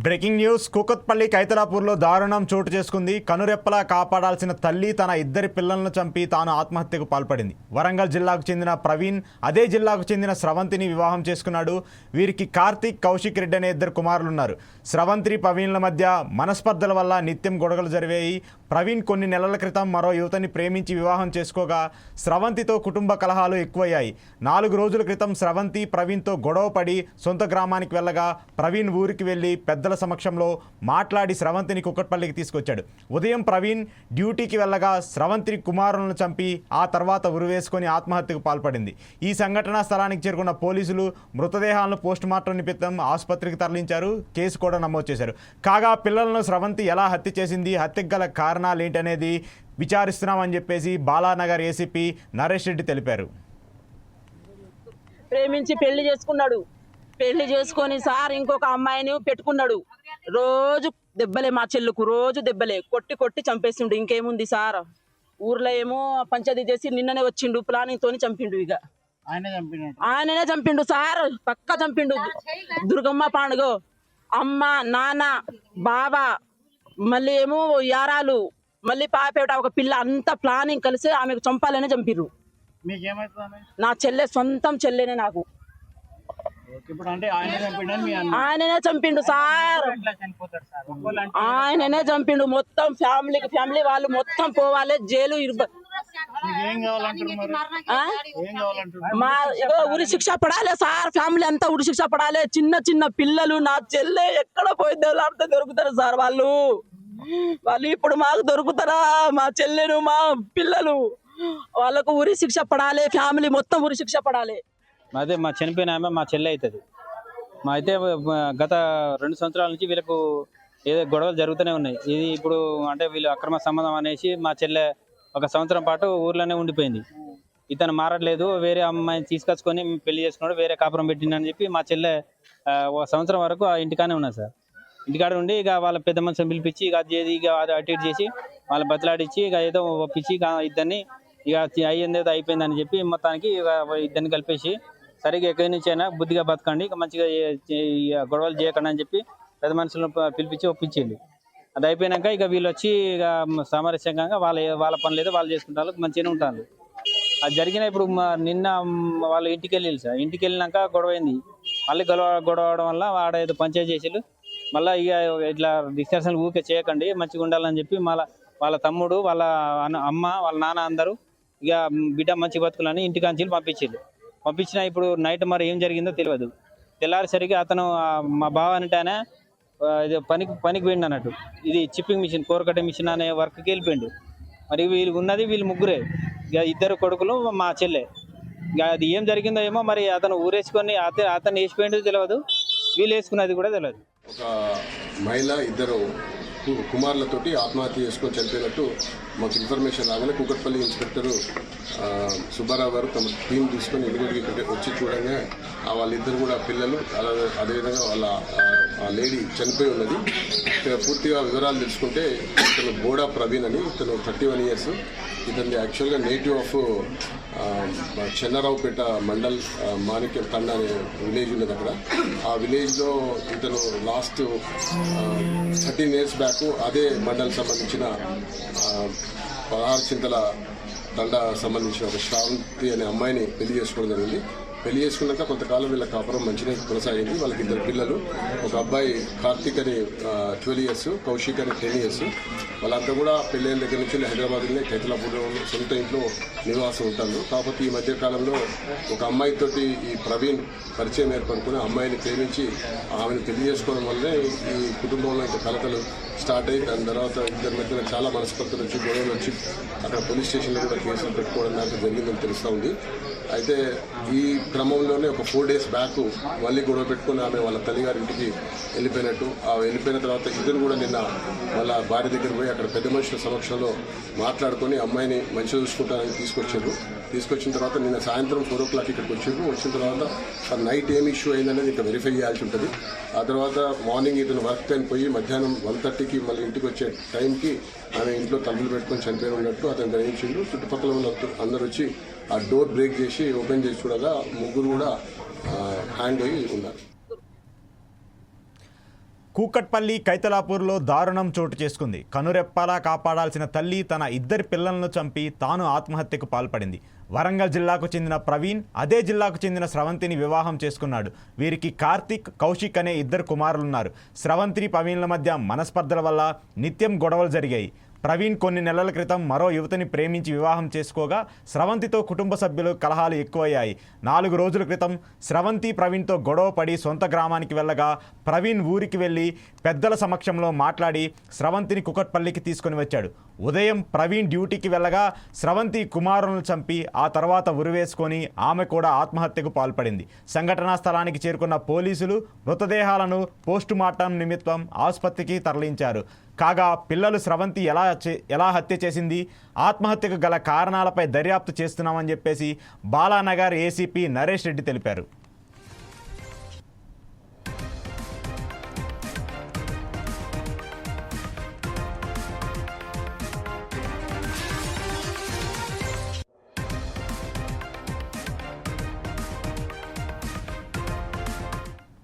Breaking news. Kukatpally కైతలాపూర్లో దారుణం చోటు చేసుకుంది. కనురెప్పలా కాపాడాల్సిన తల్లి తన ఇద్దరి పిల్లలను చంపి తాను ఆత్మహత్యకు పాల్పడింది. వరంగల్ జిల్లాకు చెందిన ప్రవీణ్ అదే జిల్లాకు చెందిన స్రవంతిని వివాహం చేసుకున్నాడు. వీరికి కార్తీక్, కౌశిక్ రెడ్డి అనే ఇద్దరు కుమారులున్నారు. స్రవంతి, ప్రవీణ్ల మధ్య మనస్పర్ధల వల్ల నిత్యం గొడవలు జరిగాయి. ప్రవీణ్ కొన్ని నెలల క్రితం మరో యువతని ప్రేమించి వివాహం చేసుకోగా స్రవంతితో కుటుంబ కలహాలు ఎక్కువయ్యాయి. 4 రోజుల క్రితం స్రవంతి ప్రవీణ్తో గొడవ పడి సొంత గ్రామానికి వెళ్ళగా ప్రవీణ్ ఊరికి వెళ్ళి పెద్దల సమక్షంలో మాట్లాడి స్రవంతిని కూకట్పల్లికి తీసుకొచ్చాడు. ఉదయం ప్రవీణ్ డ్యూటీకి వెళ్ళగా స్రవంతి కుమారులను చంపి ఆ తర్వాత ఉరివేసుకొని ఆత్మహత్యకు పాల్పడింది. ఈ సంఘటనా స్థలానికి చేరుకున్న పోలీసులు మృతదేహాలను పోస్టుమార్టం నిమిత్తం ఆసుపత్రికి తరలించారు. కేసు కూడా నమోదు చేశారు. కాగా పిల్లలను స్రవంతి ఎలా హత్య చేసింది, హత్యకు గల కారణాలు ఏంటనేది విచారిస్తున్నామని చెప్పేసి బాలానగర్ ఏసీపీ నరేష్ రెడ్డి తెలిపారు. ప్రేమించి పెళ్లి చేసుకున్నాడు. పెళ్లి చేసుకొని సార్ ఇంకొక అమ్మాయిని పెట్టుకున్నాడు. రోజు దెబ్బలే, మా చెల్లుకు రోజు దెబ్బలే, కొట్టి కొట్టి చంపేసిండు. ఇంకేముంది సార్, ఊర్లో ఏమో పంచాయతీ చేసి నిన్ననే వచ్చిండు, ప్లానింగ్ తోని చంపిండు. ఇక ఆయననే చంపిండు సార్, పక్కా చంపిండు. దుర్గమ్మ పండుగ అమ్మ, నాన్న, బాబా, మళ్ళీ ఏమో యారాలు, మళ్ళీ పాపేట ఒక పిల్ల, అంతా ప్లానింగ్ కలిసి ఆమెకు చంపాలనే చంపిర్రు. నా చెల్లె, సొంతం చెల్లెనే నాకు. ఆయననే చంపిండు సార్, ఆయననే చంపిండు. మొత్తం ఫ్యామిలీ వాళ్ళు మొత్తం పోవాలి జైలు. మా ఉరి శిక్ష పడాలి సార్, ఫ్యామిలీ అంతా ఉరి శిక్ష పడాలి. చిన్న చిన్న పిల్లలు, నా చెల్లె ఎక్కడ పోయిందో అర్థం దొరుకుతారు సార్ వాళ్ళు ఇప్పుడు మాకు దొరుకుతారా? మా చెల్లెను, మా పిల్లలు, వాళ్ళకు ఉరి శిక్ష పడాలి. ఫ్యామిలీ మొత్తం ఉరి శిక్ష పడాలి. అదే మా చనిపోయిన ఆమె మా చెల్లె అవుతుంది. మా అయితే గత 2 సంవత్సరాల నుంచి వీళ్ళకు ఏదో గొడవలు జరుగుతూనే ఉన్నాయి. ఇది ఇప్పుడు అంటే వీళ్ళు అక్రమ సంబంధం అనేసి మా చెల్లె 1 సంవత్సరం పాటు ఊర్లోనే ఉండిపోయింది. ఇతను మారట్లేదు, వేరే అమ్మాయిని తీసుకొచ్చుకొని పెళ్లి చేసుకున్నాడు, వేరే కాపురం పెట్టిందని చెప్పి మా చెల్లె 1 సంవత్సరం వరకు ఆ ఇంటికానే ఉన్నది సార్. ఇంటికాడ ఉండి ఇక వాళ్ళ పెద్ద మనుషులను పిలిపించి ఇక అది ఇక అది అటు ఇటు చేసి వాళ్ళని బతిలాడించి ఇక ఏదో ఒప్పించి ఇద్దరిని ఇక అయ్యిందేదో అయిపోయిందని చెప్పి మొత్తానికి ఇక ఇద్దరిని కలిపేసి సరిగ్గా ఎక్కడి నుంచి అయినా బుద్ధిగా బతకండి, ఇక మంచిగా గొడవలు చేయకండి అని చెప్పి పెద్ద మనుషులను పిలిపించి ఒప్పించింది. అది అయిపోయినాక ఇక వీళ్ళు వచ్చి ఇక సామరస్యంగా వాళ్ళ పనులు ఏదో వాళ్ళు చేసుకుంటారు, మంచిగానే ఉంటారు. అది జరిగిన ఇప్పుడు నిన్న వాళ్ళు ఇంటికి వెళ్ళి సార్, ఇంటికి వెళ్ళినాక గొడవ అయింది. మళ్ళీ గొడవ అవడం వల్ల వాడ ఏదో పంచాయతీ చేసి మళ్ళీ ఇక ఇట్లా డిస్కషన్ ఊరికే చేయకండి, మంచిగా ఉండాలని చెప్పి వాళ్ళ తమ్ముడు, వాళ్ళ అమ్మ, వాళ్ళ నాన్న అందరూ ఇక బిడ్డ మంచి బతుకులని ఇంటికాంచి పంపించిన ఇప్పుడు నైట్ మరి ఏం జరిగిందో తెలియదు. తెల్లారిసరికి అతను మా బావ అంటే ఇది పనికి పోయిండు అన్నట్టు. ఇది చిప్పింగ్ మిషన్, కోరకట్టే మిషన్ అనే వర్క్కి వెళ్ళిపోయిండు. మరి వీళ్ళు ముగ్గురే, ఇక 2 కొడుకులు, మా చెల్లె. ఇక అది ఏం జరిగిందో ఏమో మరి. అతను ఊరేసుకొని అతను వేసిపోయింది తెలియదు, వీళ్ళు వేసుకున్నది కూడా తెలియదు. ఒక మహిళ 2 కుమారులతోటి ఆత్మహత్య చేసుకొని చనిపోయినట్టు మాకు ఇన్ఫర్మేషన్ రాగానే కూకట్పల్లి ఇన్స్పెక్టరు సుబ్బారావు గారు తమ టీం తీసుకొని ఇక్కడికి వచ్చి చూడగానే వాళ్ళిద్దరు కూడా పిల్లలు, అదేవిధంగా వాళ్ళ లేడీ చనిపోయి ఉన్నది. పూర్తిగా వివరాలు తెలుసుకుంటే ఇతను బోడా ప్రవీణ్ అని, ఇతను 31 ఇయర్స్. ఇతని యాక్చువల్గా నేటివ్ ఆఫ్ చెన్నరావుపేట మండల్ మాణిక్యం తండ అనే విలేజ్ ఉన్నది. అక్కడ ఆ విలేజ్లో ఇతను లాస్ట్ 13 ఇయర్స్ బ్యాక్ అదే మండల్ సంబంధించిన 16 చింతల తండ సంబంధించిన ఒక శ్రావంతి అనే అమ్మాయిని పెళ్లి చేసుకోవడం జరిగింది. పెళ్లి చేసుకున్నాక కొంతకాలం వీళ్ళ కాపురం మంచిగా కొనసాగింది. వాళ్ళకి 2 పిల్లలు, ఒక అబ్బాయి కార్తీక్ అని 12 ఇయర్స్, కౌశిక్ అని 10 ఇయర్స్. వాళ్ళంతా కూడా పెళ్ళైన దగ్గర నుంచి హైదరాబాద్లోనే కైతలాపూర్లో సొంత ఇంట్లో నివాసం ఉంటారు. కాకపోతే ఈ మధ్య కాలంలో ఒక అమ్మాయితోటి ఈ ప్రవీణ్ పరిచయం ఏర్పడుకుని అమ్మాయిని ప్రేమించి ఆమెను పెళ్లి చేసుకోవడం వల్లే ఈ కుటుంబంలో ఇంకా కలతలు స్టార్ట్ అయ్యి దాని తర్వాత ఇద్దరి మధ్యన చాలా మనస్పర్ధలు వచ్చి గొడవలు వచ్చి అక్కడ పోలీస్ స్టేషన్లో కూడా కేసులు పెట్టుకోవడం దాకా జరిగిందని తెలుస్తూ ఉంది. అయితే ఈ క్రమంలోనే ఒక 4 డేస్ బ్యాక్ మళ్ళీ గొడవ పెట్టుకుని ఆమె వాళ్ళ తల్లిగారింటికి వెళ్ళిపోయినట్టు. వెళ్ళిపోయిన తర్వాత ఇద్దరు కూడా నిన్న వాళ్ళ భార్య దగ్గర పోయి అక్కడ పెద్ద మనుషుల సమక్షంలో మాట్లాడుకొని అమ్మాయిని మంచిగా చూసుకుంటారని తీసుకొచ్చిన తర్వాత నిన్న సాయంత్రం 4 o'clock ఇక్కడికి వచ్చిన తర్వాత నైట్ ఏం ఇష్యూ అయిందనేది ఇంకా వెరిఫై చేయాల్సి ఉంటుంది. ఆ తర్వాత మార్నింగ్ ఇతను వర్క్ టైం పోయి మధ్యాహ్నం 1:30కి మళ్ళీ ఇంటికి వచ్చే టైంకి ఆమె ఇంట్లో తలుపులు పెట్టుకొని చనిపోయి ఉన్నట్టు అతను గ్రహించిండు. చుట్టుపక్కల ఉన్న అందరూ వచ్చి ఆ డోర్ బ్రేక్ చేసి ఓపెన్ చేసి చూడగా ముగ్గురు కూడా హ్యాంగ్ అయ్యి ఉన్నారు. కూకట్పల్లి కైతలాపూర్లో దారుణం చోటు చేసుకుంది. కనురెప్పలా కాపాడాల్సిన తల్లి తన ఇద్దరి పిల్లలను చంపి తాను ఆత్మహత్యకు పాల్పడింది. వరంగల్ జిల్లాకు చెందిన ప్రవీణ్ అదే జిల్లాకు చెందిన స్రవంతిని వివాహం చేసుకున్నాడు. వీరికి కార్తీక్, కౌశిక్ అనే ఇద్దరు కుమారులున్నారు. స్రవంతి, ప్రవీణ్ల మధ్య మనస్పర్ధల వల్ల నిత్యం గొడవలు జరిగాయి. ప్రవీణ్ కొన్ని నెలల క్రితం మరో యువతిని ప్రేమించి వివాహం చేసుకోగా స్రవంతితో కుటుంబ సభ్యులు కలహాలు ఎక్కువయ్యాయి. 4 రోజుల క్రితం స్రవంతి ప్రవీణ్తో గొడవ పడి సొంత గ్రామానికి వెళ్ళగా ప్రవీణ్ ఊరికి వెళ్ళి పెద్దల సమక్షంలో మాట్లాడి స్రవంతిని కుకట్పల్లికి తీసుకొని వచ్చాడు. ఉదయం ప్రవీణ్ డ్యూటీకి వెళ్ళగా స్రవంతి కుమారులను చంపి ఆ తర్వాత ఉరివేసుకొని ఆమె కూడా ఆత్మహత్యకు పాల్పడింది. సంఘటనా స్థలానికి చేరుకున్న పోలీసులు మృతదేహాలను పోస్టుమార్టం నిమిత్తం ఆసుపత్రికి తరలించారు. కాగా పిల్లలు స్రవంతి ఎలా హత్య చేసింది, ఆత్మహత్యకు గల కారణాలపై దర్యాప్తు చేస్తున్నామని చెప్పేసి బాలానగర్ ఏసీపీ నరేష్ రెడ్డి తెలిపారు.